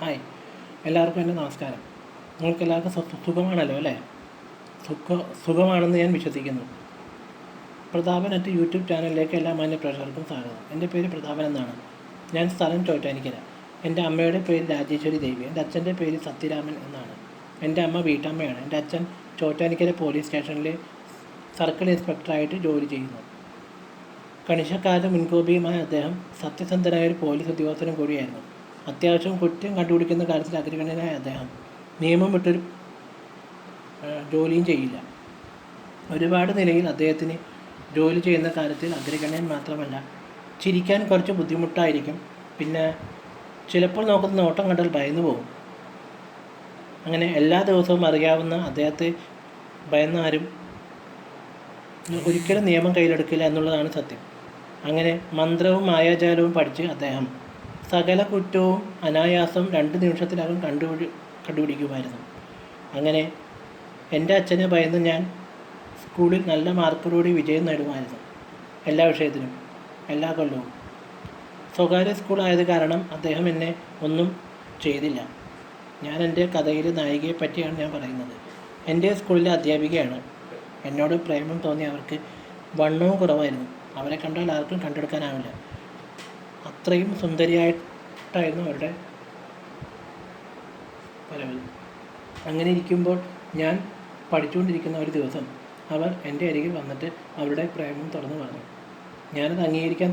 Hi, എല്ലാവർക്കും എൻ്റെ നമസ്കാരം. നിങ്ങൾക്ക് എല്ലാവർക്കും സുഖമാണല്ലോ അല്ലേ? സുഖമാണെന്ന് ഞാൻ വിശ്വസിക്കുന്നു. പ്രതാപൻ യൂട്യൂബ് ചാനലിലേക്ക് എല്ലാ മാന്യ പ്രേക്ഷകർക്കും സ്വാഗതം. എൻ്റെ പേര് പ്രതാപൻ എന്നാണ്. ഞാൻ സ്ഥലം ചോറ്റാനിക്കര. എൻ്റെ അമ്മയുടെ പേര് രാജേശ്വരി ദേവി. എൻ്റെ അച്ഛൻ്റെ പേര് സത്യരാമൻ എന്നാണ്. എൻ്റെ അമ്മ വീട്ടമ്മയാണ്. എൻ്റെ അച്ഛൻ ചോറ്റാനിക്കര പോലീസ് സ്റ്റേഷനിൽ സർക്കിൾ ഇൻസ്പെക്ടറായിട്ട് ജോലി ചെയ്യുന്നു. കണിശക്കാരുടെ മുൻകോപിയുമായ അദ്ദേഹം സത്യസന്ധനായ ഒരു പോലീസ് ഉദ്യോഗസ്ഥനും കൂടിയായിരുന്നു. അത്യാവശ്യം കുറ്റം കണ്ടുപിടിക്കുന്ന കാര്യത്തിൽ അഗ്രഗണ്യനായ അദ്ദേഹം നിയമം വിട്ടൊരു ജോലിയും ചെയ്യില്ല. ഒരുപാട് നിലയിൽ അദ്ദേഹത്തിന് ജോലി ചെയ്യുന്ന കാര്യത്തിൽ അഗ്രഗണ്യൻ മാത്രമല്ല, ചിരിക്കാൻ കുറച്ച് ബുദ്ധിമുട്ടായിരിക്കും. പിന്നെ ചിലപ്പോൾ നോക്കുന്ന നോട്ടം കണ്ടാൽ ഭയന്നു പോകും. അങ്ങനെ എല്ലാ ദിവസവും അറിയാവുന്ന അദ്ദേഹത്തെ ഭയന്നാരും ഒരിക്കലും നിയമം കയ്യിലെടുക്കില്ല എന്നുള്ളതാണ് സത്യം. അങ്ങനെ മന്ത്രവും മായാജാലവും പഠിച്ച് അദ്ദേഹം സകല കുറ്റവും അനായാസം 2 നിമിഷത്തിനകം കണ്ടുപിടിക്കുമായിരുന്നു. അങ്ങനെ എൻ്റെ അച്ഛനെ ഭയന്ന് ഞാൻ സ്കൂളിൽ നല്ല മാർക്കോടുകൂടി വിജയം നേടുമായിരുന്നു. എല്ലാ വിഷയത്തിലും, എല്ലാ കൊല്ലവും. സ്വകാര്യ സ്കൂളായത് കാരണം അദ്ദേഹം എന്നെ ഒന്നും ചെയ്തില്ല. ഞാൻ എൻ്റെ കഥയിലെ നായികയെ പറ്റിയാണ് ഞാൻ പറയുന്നത്. എൻ്റെ സ്കൂളിലെ അധ്യാപികയാണ്. എന്നോട് പ്രേമം തോന്നി അവർക്ക് വണ്ണവും കുറവായിരുന്നു. അവരെ കണ്ടാൽ ആർക്കും കണ്ടെടുക്കാനാവില്ല. അത്രയും സുന്ദരിയായിട്ടായിരുന്നു അവരുടെ വരവ്. അങ്ങനെ ഇരിക്കുമ്പോൾ ഞാൻ പഠിച്ചുകൊണ്ടിരിക്കുന്ന ഒരു ദിവസം അവർ എൻ്റെ അരികിൽ വന്നിട്ട് അവരുടെ പ്രേമം തുറന്നു പറഞ്ഞു. ഞാനത് അംഗീകരിക്കാൻ